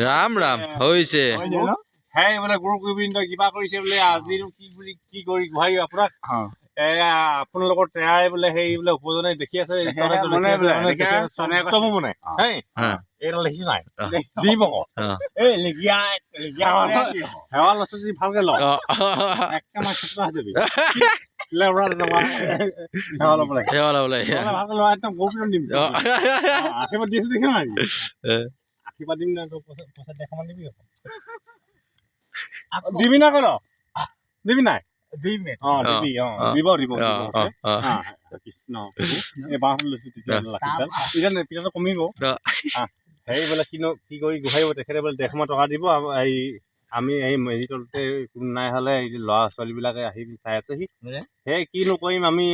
ৰাম ৰাম হৈছে হেই বোলে গুৰু গোবিন্দ কিবা কৰিছে বোলে আজিনো কি বুলি কি কৰি গোহাৰি আপোনাক আপোনালোকৰ তেৰাই বোলে সেই বোলে উপজনে দেখি আছে মানে এইডাল দেখি নাই দিব এই লেগিয়া সেৱা লৈছে যদি ভালকে ল একেবাৰে চেষ্টা যাবি আশীৰ্বাদ দিছো দেখি নাই আশীৰ্বাদ দিম না পইচা দেখামান দিবি দিবি না কৰ দিবি নাই দিবি দিব দিব কৃষ্ণ এই বাঁহ লৈছো তেতিয়া কমিব হেৰি বোলে কিনো কি কৰি গোহাৰিব তেখেতে বোলে 150 টকা দিব এই আমি এই মেজি তলতে কোনো নাই হলে এই ল'ৰা ছোৱালীবিলাকে আহি চাই আছেহি সেই কিনো কৰিম আমি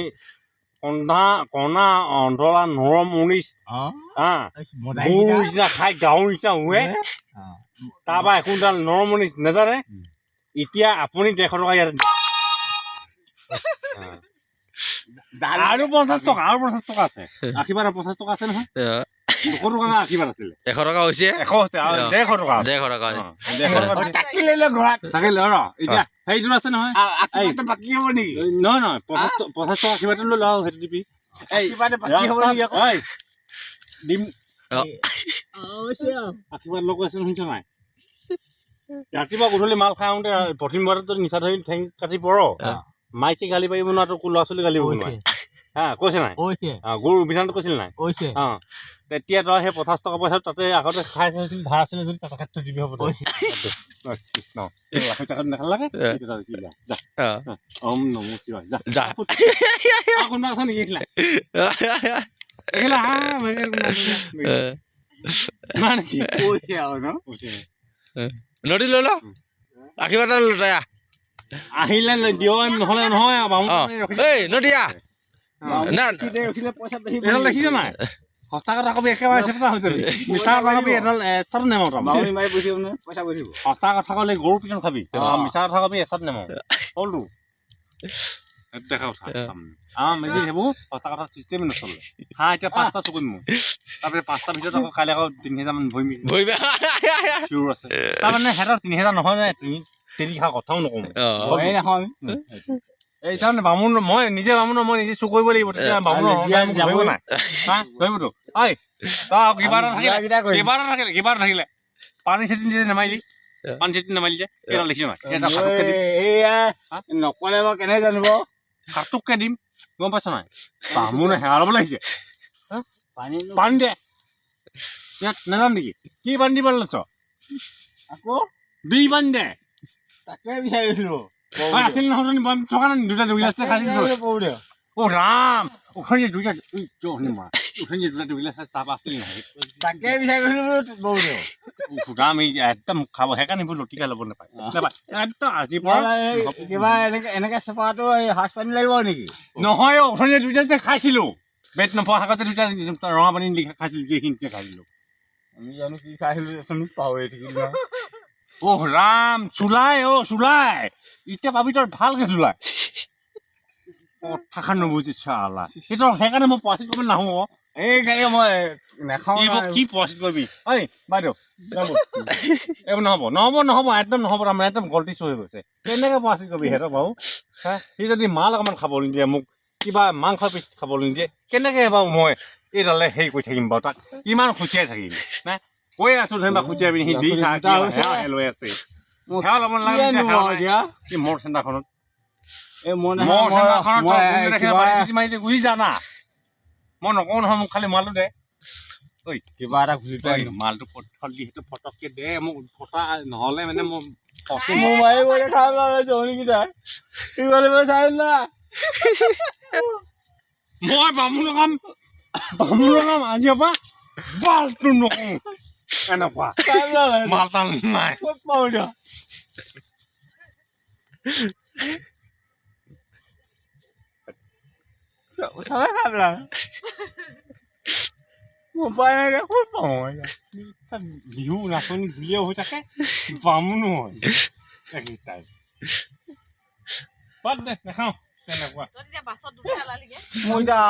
কণা অন্ধৰা নৰম 19 নিচিনা খাই গাঁৱৰ নিচিনা উৱে তাৰপৰা একোডাল নৰম 19 নেজানে এতিয়া আপুনি 150 টকা ইয়াত আৰু 50 টকা আছে আশীৰ্বাদ 50 টকা আছে নহয় 200 টকা আশীৰ্বাদ আছিলে 100 টকা হৈছে 100 টকা 150 টকা তাকিলে ঘৰত তাকিলে এতিয়া সেইটো আছে নহয় আশীৰ্বাদ বাকি হ'ব নেকি নহয় 50 টকা আশীৰ্বাদ লৈ লওঁ সেইটো দিবি আশীৰ্বাদ বাকি হ'ব নেকি ঐ দিম আশীৰ্বাদ লগ আছে শুনিছ নাই ৰাতিপুৱা গধূলি মাল খাই আহোঁতে প্ৰথমবাৰত যদি নিচা ধৰি ঠেং কাটি পৰ মাইকে গালি পাৰিব নোৱাৰো ল'ৰা ছোৱালী গালি পাৰিব নোৱাৰে কৈছে নাই গুৰু বিধানটো কৈছিল নাই তেতিয়া তই সেই 50 টকা পইচা তাতে আগতে খাই থৈছিল ধাৰ আছিলে যদি তাতে খাই থৈ দিবি হ'ব কৃষ্ণ নালাগে ওম নমো শিৱায় যা কোনোবা আছে নেকি নদী লৈ ল আশীৰ্বাদ লৈ আহিলে দিয় নহলে নহয় নদীয়া দেখিছ নাই সঁচা কথা কবি একেবাৰে চেপটা হৈ যাবি মিছা কথা কবি এডাল এচাত নেমাও সঁচা কথা ক'লে গৰু পিটন খাবি মিছা কথা কবি এচাত নেমাও হ'লতো দেখা কথা মেজি সেইবোৰ সঁচা কথা চিষ্টেম নচলে এতিয়া 5টা চকুত মোৰ তাৰপিছত 5টাৰ ভিতৰত আকৌ কাইলৈ আকৌ 3000 মান ভৰিমি চিঞৰ আছে তাৰমানে সিহঁতৰ 3000 নহয় নাই তেৰি খা কথাও নকওঁ এই তাৰমানে বামুণ মই নিজে বামুণ মই নিজে চুৰ কৰিব লাগিব তেতিয়া বামুণ ধৰিব নাই ধৰিবতো কিবা এটা থাকিলে পানী চেতি নেমাৰিলি পানী চেতি নামাৰিলি যে কেইটা লিখিছ নাই নকলে বাৰু কেনেকৈ জানিব খাটুককে দিম গম পাইছ নাই বামুণে সেৱা ল'ব লাগিছে পানী দে ইয়াত নাজান নেকি কি পানী দিব লৈছ আকৌ বি পানী দে তাকে বিচাৰিছিলো আছিল নহয় থকা নাই দুটা দুগিলাচ খালি ৰাম উঠনি দুটা দুগিলাচ তাৰপৰা আছিল নহয় তাকে বিচাৰিছিলো ৰাম এই একদম খাব সেইকাৰণে এইবোৰ লটিকা ল'ব নাপায় একদম আজিৰ পৰা কিবা এনেকে চেপাটো সাজ পানী লাগিব নেকি নহয় উঠনি দুটা যে খাইছিলো বেট নপোৱা আগতে দুটা ৰঙা পানী লিখা খাইছিলো যিখিনিতে খাইছিলো আমি জানো কি খাইছিলো পাহৰি থাকিলো ৰাম চুলাই চুলাই এতিয়া পাবি তই ভালকে চুলাই কথাষাৰ নুবুজিছ আলা সেইটো সেইকাৰণে মই পইচা কৰিব নাহো এই গাড়ী মই নাখাওঁ কি পইচা কৰিবি ঐ বাইদেউ এইবোৰ নহ'ব একদম নহ'ব তাৰমানে একদম গল্টি হৈ গৈছে কেনেকৈ পইচা কৰিবি সিহঁতক বাৰু সি যদি মাল অকণমান খাবলৈ নিদিয়ে মোক কিবা মাংস পিচ খাবলৈ নিদিয়ে কেনেকৈ বাৰু মই এইডালে হেৰি কৰি থাকিম বাৰু তাক কিমান খুচিয়াই থাকিম নাই কৈ আছো ধৰিবা খুচিয়াবি সি দি লৈ আছে সেৱা ল'ব নালাগে মোৰ চেণ্টাৰখনত গুচি যা না মই নকওঁ নহয় মোক খালি মালটো দে ঐ কিবা এটা ঘূৰি পাই মালটো পথল দি সেইটো ফটককে দে মোক ফটা নহ'লে মানে মই মই বামুণ কাম আজিৰ পৰা বালটো নকওঁ এনেকুৱা মাল তাল নাই বিহু নাচনি ধুলীয়া হৈ থাকে বামুণো হয় বাদ দে নাখাওঁ তেনেকুৱা মই এতিয়া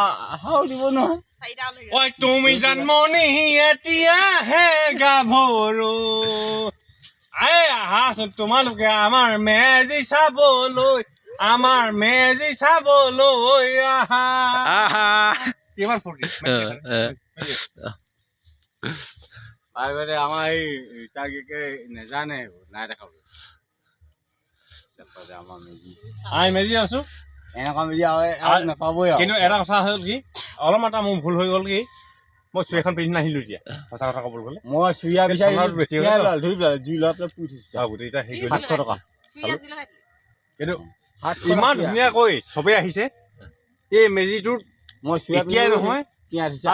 হাও দিব নহয় ঐ তুমি জন্মনি এতিয়াহে গাভৰু আহাচোন তোমালোকে আমাৰ মেজি চাবলৈ আহা আহা কিমান ফূৰ্তি আগতে আমাৰ এই তাকে নেজানে নাই দেখাব আমাৰ মেজি আমি মেজি আছো এনেকুৱা মেজি আৰু নাপাবই আৰু কিন্তু এটা কথা হ'ল কি অলপমান এটা মোৰ ভুল হৈ গ'ল কি মই চুৱেখন পিন্ধি নাহিলো এতিয়া সঁচা কথা ক'বলৈ গ'লে মই চুৰিয়া বিচাৰি বেছি ধৰি পেলাই জুই লৈ পেলাই পুৰি থৈছোঁ গোটেইকেইটা হেৰি কৰি 700 টকা কিন্তু ইমান ধুনীয়াকৈ চবেই আহিছে এই মেজিটোত মই চুৰিয়া এতিয়াই নহয়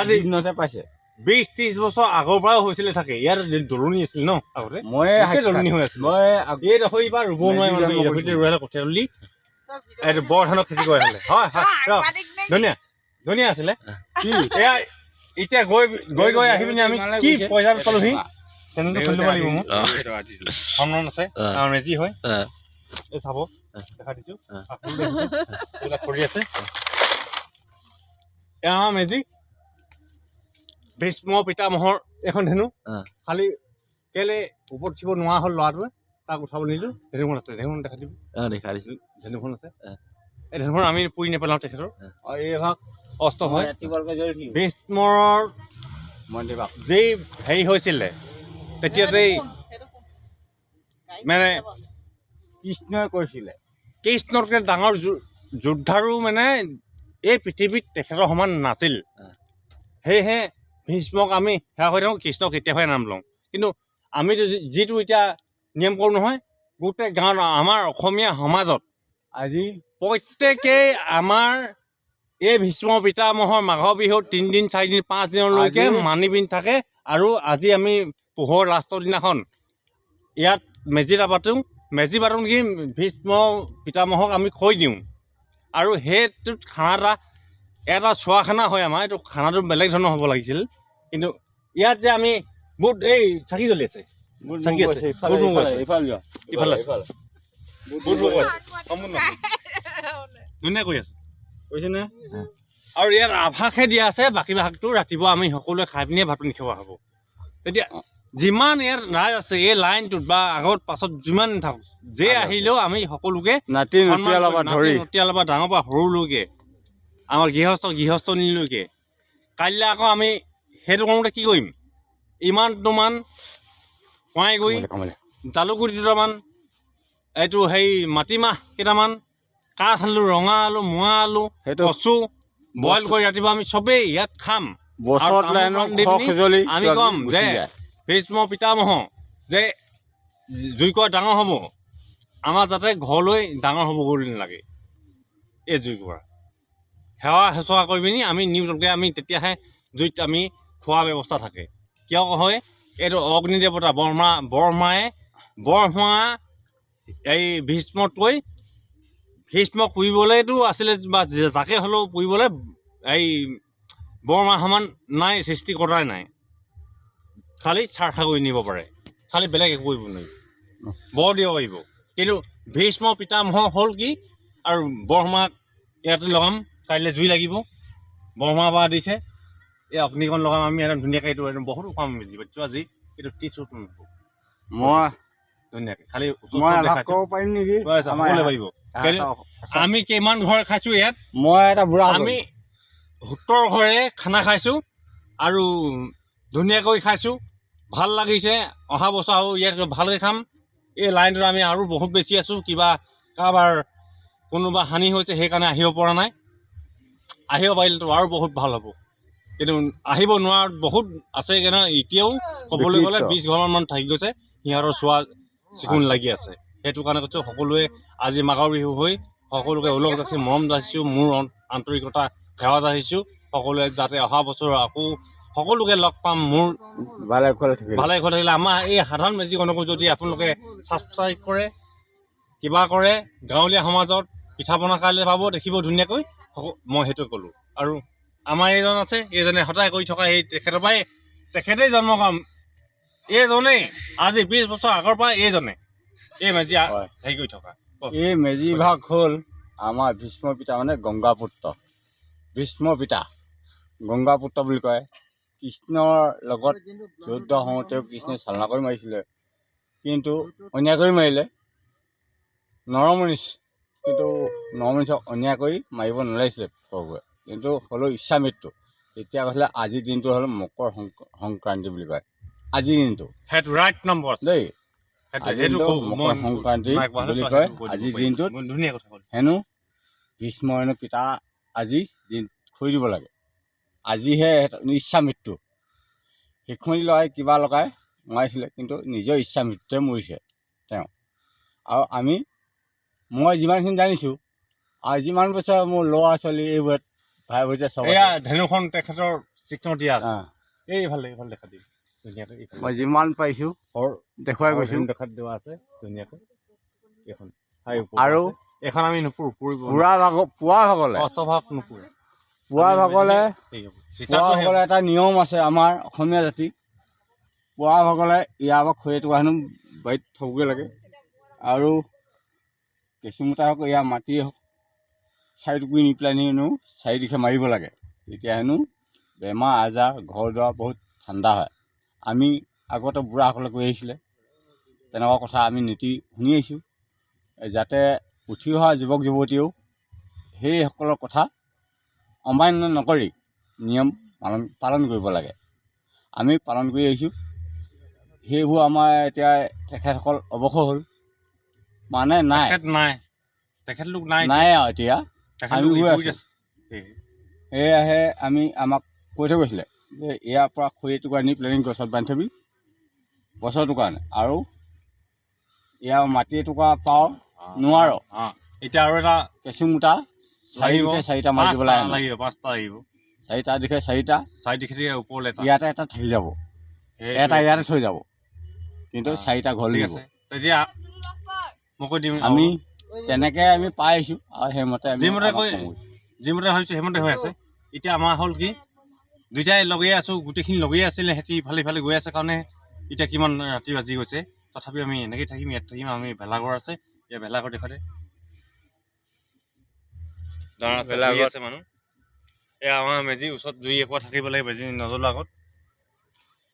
আজি দিনতে পাইছে 20-30 বছৰ আগৰ পৰাও হৈছিলে চাগে ইয়াত দলনি আছিল ন আগতে মই দলনি হৈ আছিল মই এই ডোখৰ এইবাৰ ৰুব নোৱাৰে মানুহে এই ডোখৰতে ৰুৱালে কঠীয়া তুলি এইটো বৰ ধানৰ খেতি কৰে হ'লে হয় ধুনীয়া ধুনীয়া আছিলে কি এয়া এতিয়া গৈ আহি পিনে আমি কি পইচা পালোহি চেনেলটো খুলি দিব লাগিব মোক সন্মান আছে মেজি হয় এই চাব দেখা দিছো এইবিলাক কৰি আছে এয়া আমাৰ মেজি ভীষ্ম পিতামহৰ এখন ধেনু খালি কেলে ওপৰত উঠিব নোৱাৰা হ'ল ল'ৰাটোৱে তাক উঠাব নিদিলো ধেনুখন আছে ধেনুখন দেখা দিব দেখা দিছো ধেনুখন আছে এই ধেনুখন আমি পুৰি নেপেলাওঁ তেখেতৰ এই ভাগ অস্ত হয় ভীষ্মৰ যেই হেৰি হৈছিলে তেতিয়াতেই মানে কৃষ্ণই কৈছিলে কৃষ্ণতকৈ ডাঙৰ যোদ্ধাৰো মানে এই পৃথিৱীত তেখেতৰ সমান নাছিল সেয়েহে ভীষ্মক আমি সেৱা কৰি থাকোঁ কৃষ্ণক কেতিয়াবাই নাম লওঁ কিন্তু আমিতো যিটো এতিয়া নিয়ম কৰোঁ নহয় গোটেই গাঁৱত আমাৰ অসমীয়া সমাজত আজি প্ৰত্যেকেই আমাৰ এই ভীষ্ম পিতামহৰ মাঘৰ বিহুত 3 দিন 4 দিন 5 দিনলৈকে মানি পিন্ধি থাকে আৰু আজি আমি পোহৰ লাষ্টৰ দিনাখন ইয়াত মেজি পাতোঁ মেজি পাতোঁ কি ভীষ্ম পিতামহক আমি খৈ দিওঁ আৰু সেইটোত খানা এটা চোৱা খানা হয় আমাৰ এইটো খানাটো বেলেগ ধৰণৰ হ'ব লাগিছিল কিন্তু ইয়াত যে আমি বহুত এই চাকি জ্বলি আছে চাকি আছে ইফালে আছে ধুনীয়া কৰি আছে কৈছেনে আৰু ইয়াত আভাসহে দিয়া আছে বাকী ভাগটো ৰাতিপুৱা আমি সকলোৱে খাই পিনে ভাত পানী খোৱা হ'ব তেতিয়া যিমান ইয়াত ৰাইজ আছে এই লাইনটোত বা আগত পাছত যিমান থাকক যে আহিলেও আমি সকলোকে নাতি নটিয়ালৰ পৰা ডাঙৰ পৰা সৰুলৈকে আমাৰ গৃহস্থনীলৈকে কাইলৈ আকৌ আমি সেইটো কৰোঁতে কি কৰিম ইমানটোমান কঁৱাইগুৰি জালুকুৰি দুটামান এইটো হেৰি মাটিমাহ কেইটামান কাঠ আলু ৰঙা আলু মোৱা আলু কচু বইল কৰি ৰাতিপুৱা আমি চবেই ইয়াত খাম আমি ক'ম যে ভীষ্ম পিতামহ যে জুইকুৰা ডাঙৰ হ'ব আমাৰ যাতে ঘৰলৈ ডাঙৰ হ'ব কৰি নালাগে এই জুইকুৰা সেৱা শুশ্ৰূষা কৰি পিনি আমি নিউজকে আমি তেতিয়াহে জুইত আমি খোৱা ব্যৱস্থা থাকে কিয় হয় এইটো অগ্নি দেৱতা বৰমা এই ভীষ্মতকৈ ভীষ্মক পুৰিবলৈতো আছিলে বা যাকে হ'লেও পুৰিবলৈ এই বৰমা সমান নাই সৃষ্টি কৰাই নাই খালি চাৰখা কৰি নিব পাৰে খালি বেলেগ একো কৰিব নোৱাৰিব বৰ দিব পাৰিব কিন্তু ভীষ্ম পিতামহ হ'ল কি আৰু বৰমাক ইয়াতে লগাম কাইলৈ জুই লাগিব বৰমা বা দিছে এই অগ্নিকণ লগাম আমি একদম ধুনীয়াকৈ এইটো একদম বহুত উপাম মেজি পাতিছোঁ আজি এইটো 30 মই ধুনীয়াকৈ খালি পাৰিম নেকি সকলোৱে পাৰিব আমি কিমান ঘৰ খাইছোঁ ইয়াত মই এটা বুঢ়া আমি 70 ঘৰে খানা খাইছোঁ আৰু ধুনীয়াকৈ খাইছোঁ ভাল লাগিছে অহা বছৰ আৰু ইয়াত ভালকৈ খাম এই লাইনটোত আমি আৰু বহুত বেছি আছোঁ কিবা কাৰোবাৰ কোনোবা হানি হৈছে সেইকাৰণে আহিব পৰা নাই আহিব পাৰিলেতো আৰু বহুত ভাল হ'ব কিন্তু আহিব নোৱাৰাত বহুত আছে কেনে এতিয়াও ক'বলৈ গ'লে 20 ঘৰমান থাকি গৈছে সিহঁতৰ চোৱা চিকুণ লাগি আছে সেইটো কাৰণে কৈছোঁ সকলোৱে আজি মাঘৰ বিহু হৈ সকলোকে ওলগ যাচিছোঁ মৰম যাচিছোঁ মোৰ আন্তৰিকতা সেৱা যাচিছোঁ সকলোৱে যাতে অহা বছৰ আকৌ সকলোকে লগ পাম মোৰ ভালে ঘৰ থাকিলে আমাৰ এই সাধাৰণ মেজিকণকো যদি আপোনালোকে ছাবস্ক্ৰাইব কৰে কিবা কৰে গাঁৱলীয়া সমাজত পিঠা পনা কাইলৈ পাব দেখিব ধুনীয়াকৈ মই সেইটো ক'লোঁ আৰু আমাৰ এইজন আছে এইজনে সদায় কৰি থকা এই তেখেতৰ পৰাই তেখেতেই জন্ম কাম এইজনেই আজি 20 বছৰ আগৰ পৰা এইজনে এই মেজি হেৰি কৰি থকা এই মেজি ভাগ হ'ল আমাৰ ভীষ্ম পিতা মানে গংগাপুত্ৰ, ভীষ্ম পিতা গংগাপুত্ৰ বুলি কয়। কৃষ্ণৰ লগত যুদ্ধ হওঁতেও কৃষ্ণই চালনা কৰি মাৰিছিলে, কিন্তু অন্যায় কৰি মাৰিলে। নৰমনিচ কিন্তু নৰমনিচক অন্যায় কৰি মাৰিব নালাগিছিলে প্ৰভুৱে, কিন্তু হ'লেও ইচ্ছা মৃত্যু। তেতিয়া কৈছিলে আজিৰ দিনটো হ'ল মকৰ সংক্ৰান্তি বুলি কয়। আজিৰ দিনটো সেইটো ৰাইট নম্বৰ দেই, সেইটো মকৰ সংক্ৰান্তি বুলি কয়। আজিৰ দিনটোত ধুনীয়া কথা ক'লে। হেনো ভীষ্ম হেনো পিতা আজি দিন খৰি দিব লাগে। আজিহে ইচ্ছা মৃত্যু। শিখনি লগাই কিবা লগাই মাৰিছিলে, কিন্তু নিজৰ ইচ্ছা মৃত্যুৱে মৰিছে তেওঁ। আৰু মই যিমানখিনি জানিছোঁ, আৰু যিমান বছৰ মোৰ ল'ৰা ছোৱালী এইবোৰত ভাই ভৈতে চব এয়া ধেনুখন তেখেতৰ চিহ্ন দিয়া আছে। এইফালে দেখা দিম ধুনীয়াকৈ। মই যিমান পাৰিছোঁ দেখুৱাই গৈছোঁ, দেখাত দিয়া আছে ধুনীয়াকৈ। এইখন আৰু এইখন আমি নুপুৰো, পুৱা ভাগলে অস্তভাৱ নুপুৰো। পুৱা ভাগলে এটা নিয়ম আছে আমাৰ অসমীয়া জাতি। পুৱা ভাগলে ইয়াৰ পৰা খৰি এটুকুৰা হেনো বাৰীত থ'বগৈ লাগে, আৰু কেঁচুমুটা হওক ইয়াৰ মাটি হওক চাৰিটুকুৰি নি পেলাই হেনো চাৰিদিশে মাৰিব লাগে। তেতিয়া হেনো বেমাৰ আজাৰ ঘৰ দুৱাৰ বহুত ঠাণ্ডা হয়। আমি আগতে বুঢ়াসকলে কৈ আহিছিলে, তেনেকুৱা কথা আমি নীতি শুনি আহিছোঁ, যাতে উঠি অহা যুৱক যুৱতীয়েও সেইসকলৰ কথা অমান্য নকৰি নিয়ম পালন কৰিব লাগে। আমি পালন কৰি আহিছোঁ। সেইবোৰ আমাৰ এতিয়া তেখেতসকল অৱসৰ হ'ল, মানে নাই তেখেতলোক নাই আৰু এতিয়া আমি গৈ আছোঁ। সেয়াহে আমাক কৈ থৈ গৈছিলে যে ইয়াৰ পৰা খৰি এটুকুৰা নি প্লেনিং গছত বান্ধি থবি বছৰটোৰ কাৰণে, আৰু ইয়াৰ মাটি এটুকুৰা পাওঁ নোৱাৰ। এতিয়া আৰু এটা কেঁচুমুটা চাৰিটা মাৰি দিব লাগিব, 5টা লাগিব, চাৰিটা দিশে চাৰিটা, চাৰিদিশে ওপৰলৈ ইয়াতে এটা থাকি যাব, এটা ইয়াতে থৈ যাব, কিন্তু চাৰিটা ঘৰ লাগিব। তেতিয়া মই কৈ দিম আমি তেনেকৈ আমি পাই আহিছোঁ, আৰু সেইমতে যিমতে হৈছে সেইমতে হৈ আছে। এতিয়া আমাৰ হ'ল কি, দুইটাই লগাই আছোঁ, গোটেইখিনি লগাই আছিলে, সিহঁতি ইফালে গৈ আছে কাৰণে এতিয়া কিমান ৰাতি বাজি গৈছে। তথাপিও আমি এনেকৈ থাকিম, ইয়াত থাকিম। আমি ভেলাঘৰ আছে, এতিয়া ভেলাঘৰ দেখুৱাতে আছে মানুহ। এয়া আমাৰ মেজি ওচৰত জুই একুৰা থাকিব লাগে, মেজি নজ্বলোৱাৰ আগত।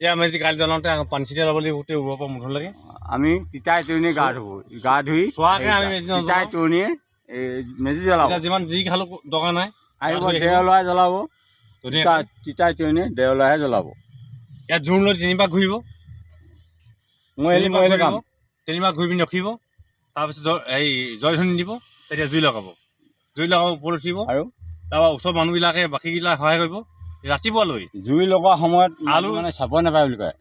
এয়া মেজি কালি জ্বলাওঁতে পানী ছিটিয়াই ল'ব লাগিব গোটেই ওপৰৰ পৰা মুঠৰ লাগে। আমি তিতাই তৰণিয়ে গা ধুই চোৱাকৈ আমি মেজি তিতাই তৰণিয়ে মেজি জ্বলাব। যিমান যি খালোঁ দৰকাৰ নাই, আহিব দেওলাই জ্বলাব, তিতাই তৰণিয়ে দেওলাইহে জ্বলাব। ইয়াত জোৰ লৈ 3বাৰ ঘূৰিব, তিনিবাৰ ঘূৰি পিনি ৰখিব। তাৰপিছত জয়ধ্বনি দিব, তেতিয়া জুই লগাব ওপৰত উঠিব, আৰু তাৰপৰা ওচৰৰ মানুহবিলাকে বাকীবিলাক সহায় কৰিব। ৰাতিপুৱালৈ জুই লগোৱা সময়ত আলু মানে চাব নাপায় বুলি কয়,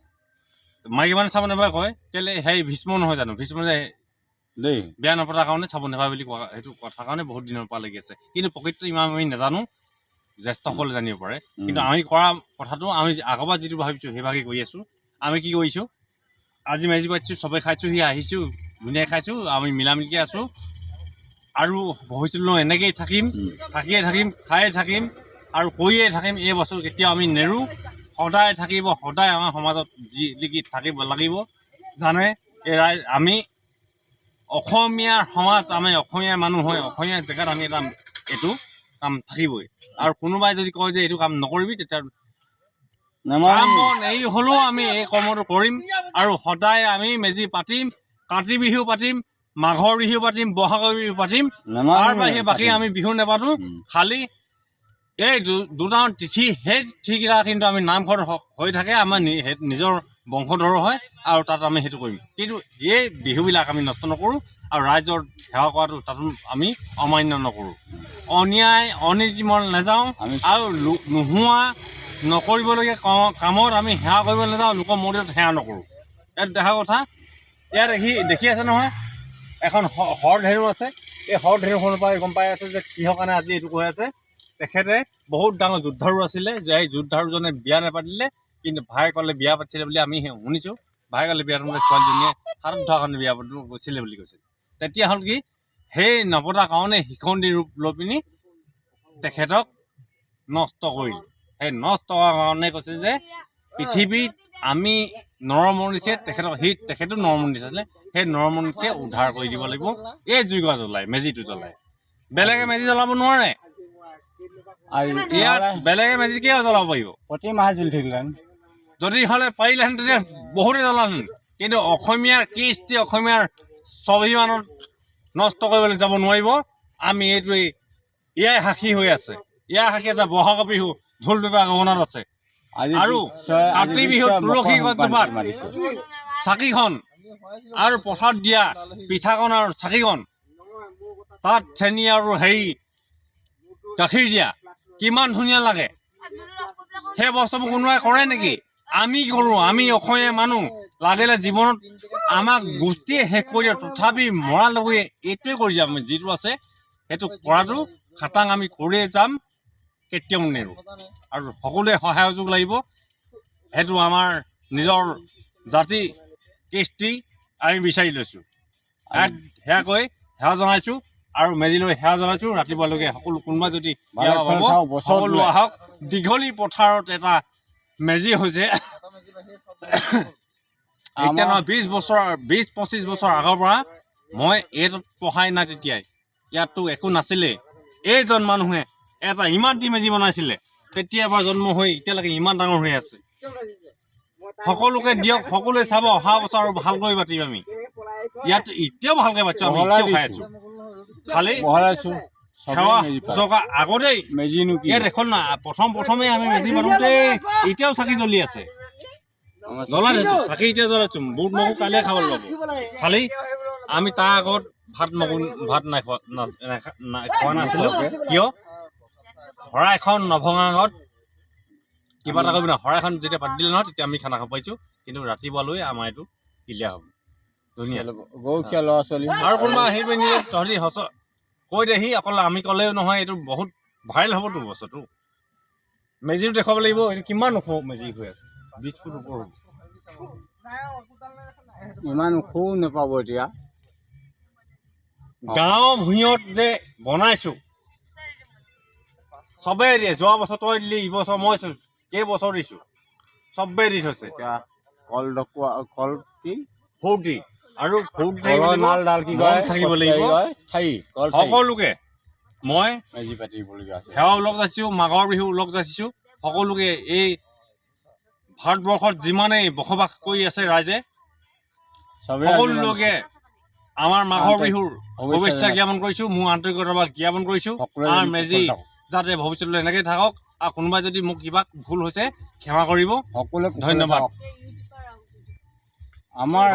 মাইকী মানুহ চাব নাপায় কয়। কেলৈ সেই ভীষ্ম নহয় জানো, ভীষ্ম যে দেই বেয়া নপতাৰ কাৰণে চাব নাপায় বুলি কোৱা, সেইটো কথাৰ কাৰণে বহুত দিনৰ পৰা লাগি আছে। কিন্তু প্ৰকৃতটো ইমান আমি নাজানো, জ্যেষ্ঠসকলে জানিব পাৰে। কিন্তু আমি কৰা কথাটো আমি আগৰবাৰ যিটো ভাবিছোঁ সেইভাগে কৰি আছোঁ। আমি কি কৰিছোঁ, আজি মেজি পাতিছোঁ, চবেই খাইছোঁ, আহিছোঁ, ধুনীয়াকৈ খাইছোঁ, আমি মিলামিলিকৈ আছোঁ, আৰু ভৱিষ্যতলৈ এনেকৈয়ে থাকিম, খায়ে থাকিম, আৰু কৰিয়ে থাকিম। এই বস্তু কেতিয়াও আমি নেৰোঁ, সদায় থাকিব, সদায় আমাৰ সমাজত জিলিকি থাকিব লাগিব। জানে আমি অসমীয়া সমাজ, আমি অসমীয়া মানুহ হৈ অসমীয়া জেগাত আমি এইটো কাম থাকিবই। আৰু কোনোবাই যদি কয় যে এইটো কাম নকৰিবি, তেতিয়া এই হ'লেও আমি এই কৰ্মটো কৰিম। আৰু সদায় আমি মেজি পাতিম, কাতি বিহু পাতিম, মাঘৰ বিহু পাতিম, বহাগৰ বিহু পাতিম। তাৰ বাহিৰে বাকী আমি বিহু নাপাতোঁ। খালি এই দুটা তিথি, সেই তিথিকেইটা কিন্তু আমি নামঘৰত হৈ থাকে, আমাৰ নিজৰ বংশধৰ হয়, আৰু তাত আমি সেইটো কৰিম। কিন্তু এই বিহুবিলাক আমি নষ্ট নকৰোঁ, আৰু ৰাইজৰ সেৱা কৰাটো তাতো আমি অমান্য নকৰোঁ। অন্যায় অনীতিমল নাযাওঁ, আৰু নোহোৱা নকৰিবলগীয়া কামত আমি সেৱা কৰিব নাযাওঁ, লোকৰ মন্দিৰত সেৱা নকৰোঁ। ইয়াত দেখা কথা, ইয়াত দেখি আছে নহয়, এখন হৰ ধেনু আছে। এই হৰ ধেনুখনৰ পৰা গম পাই আছে যে কিহৰ কাৰণে আজি এইটো হৈ আছে। তেখেতে বহুত ডাঙৰ যোদ্ধাৰু আছিলে, যে এই যোদ্ধাৰুজনে বিয়া নাপাতিলে, কিন্তু ভায়েকলে বিয়া পাতিছিলে বুলি আমি শুনিছোঁ। ভায়েকলে বিয়া পাতিলে ছোৱালীজনীয়ে হাতত ধৰা কাৰণে বিয়া পাতিব গৈছিলে বুলি কৈছে। তেতিয়া হ'ল কি, সেই নপতাৰ কাৰণে শিখণ্ডী ৰূপ লৈ পিনি তেখেতক নষ্ট কৰিল। সেই নষ্ট কৰাৰ কাৰণে কৈছে যে পৃথিৱীত আমি নৰমনিচে তেখেতো নৰমনিচ আছিলে, সেই নৰমনিচে উদ্ধাৰ কৰি দিব লাগিব এই জুইকুৰা জ্বলাই, মেজিটো জ্বলাই। বেলেগে মেজি জ্বলাব নোৱাৰে আৰু ইয়াত নহ'লে বেলেগে মেজি কিয় জ্বলাব পাৰিব প্ৰতি মাহে জ্বলি থাকিলেহেঁতেন যদি হ'লে পাৰিলেহেঁতেন তেতিয়া বহুতে জ্বলালেহেঁতেন কিন্তু অসমীয়াৰ কৃষ্টি অসমীয়াৰ স্বাভিমানত নষ্ট কৰিবলৈ যাব নোৱাৰিব আমি এইটোৱেই ইয়াই সাক্ষী হৈ আছে ইয়াৰ সাক্ষী আছে বহাগ বিহু ঢোল পেঁপা গগনাত আছে আৰু কাতি বিহুত তুলসী গছজোপাত চাকিখন আৰু পথাৰত দিয়া পিঠাকণ আৰু চাকিখন তাত চেনি আৰু হেৰি গাখীৰ দিয়া কিমান ধুনীয়া লাগে সেই বস্তুবোৰ কোনোবাই কৰে নেকি আমি কৰোঁ আমি অসমীয়া মানুহ লাগিলে জীৱনত আমাক গোষ্ঠীয়ে শেষ কৰি দিয়ে তথাপি মৰালৈকে এইটোৱে কৰি যাম আমি যিটো আছে সেইটো কৰাটো খাটাং আমি কৰিয়ে যাম কেতিয়াও নেৰোঁ আৰু সকলোৱে সহায় লাগিব সেইটো আমাৰ নিজৰ জাতি কৃষ্টি আমি বিচাৰি লৈছোঁ সেয়া কৈ সেৱা জনাইছোঁ আৰু মেজিলৈ সেৱা জনাইছোঁ ৰাতিপুৱালৈকে সকলো কোনোবা যদি সকলো আহক দীঘলী পথাৰত এটা মেজি হৈছে এতিয়া নহয় 20-25 বছৰ আগৰ পৰা মই এইটোত পঢ়াই নাই তেতিয়াই ইয়াততো একো নাছিলে এইজন মানুহে এটা ইমান দি মেজি বনাইছিলে তেতিয়াৰ পৰা জন্ম হৈ এতিয়ালৈকে ইমান ডাঙৰ হৈ আছে সকলোকে দিয়ক সকলোৱে চাব অহা বছৰ আৰু ভালকৈ পাতিম আমি ইয়াত এতিয়াও ভালকৈ পাতিছোঁ আমি এতিয়াও খাই আছোঁ খালি সেৱা চকা আগতেই ইয়াত এখন না প্ৰথমে আমি মেজি বান্ধোতে এতিয়াও চাকি জ্বলি আছে জ্বলাই থৈছোঁ চাকি এতিয়া জ্বলাইছোঁ বুট মগু কালিয়ে খাবলৈ পাব খালি আমি তাৰ আগত ভাত নাই খোৱা নাছিলোঁ কিয় শৰাইখন নভঙা আগত কিবা এটা কৰিব নহয় শৰাইখন যেতিয়া পাতি দিলে নহয় তেতিয়া আমি খানা খাব পাৰিছোঁ কিন্তু ৰাতিপুৱালৈ আমাৰ এইটো ক্লিয়াৰ হ'ব ধুনীয়া গৰুখীয়া ল'ৰা ছোৱালী আৰু কোনোবা হেৰি কৰি নিয়ে তহঁতি কৈ দেহি অকল আমি ক'লেও নহয় এইটো বহুত ভাইৰেল হ'বতো বস্তুটো মেজিটো দেখুৱাব লাগিব এইটো কিমান ওখ মেজি হৈ আছে 20 ফুট ওপৰ হ'ব ইমান ওখও নাপাব এতিয়া গাঁও ভূঞত যে বনাইছোঁ চবেই দিয়ে যোৱা বছৰ তই দিলি এইবছৰ মই কেইবছৰ দিছোঁ চবেই দি থৈছে এতিয়া কল ডকুৱা কল কি ফূৰ্তি আৰু ফূৰ্তি নালডাল কি কয় থাকিব লাগিব সকলোকে মই মেজি পাতিবলগীয়া আছে সেৱাও লগ যাচিছোঁ মাঘৰ বিহু লগ যাচিছোঁ সকলোকে এই ভাৰতবৰ্ষত যিমানেই বসবাস কৰি আছে ৰাইজে সকলো লোকে আমাৰ মাঘৰ বিহুৰ শুভেচ্ছা জ্ঞাপন কৰিছোঁ মোৰ আন্তৰিকতা জ্ঞাপন কৰিছোঁ আমাৰ মেজি যাতে ভৱিষ্যতলৈ এনেকৈ থাকক আৰু কোনোবাই যদি মোক কিবা ভুল হৈছে ক্ষমা কৰিব সকলোৱে ধন্যবাদ আমাৰ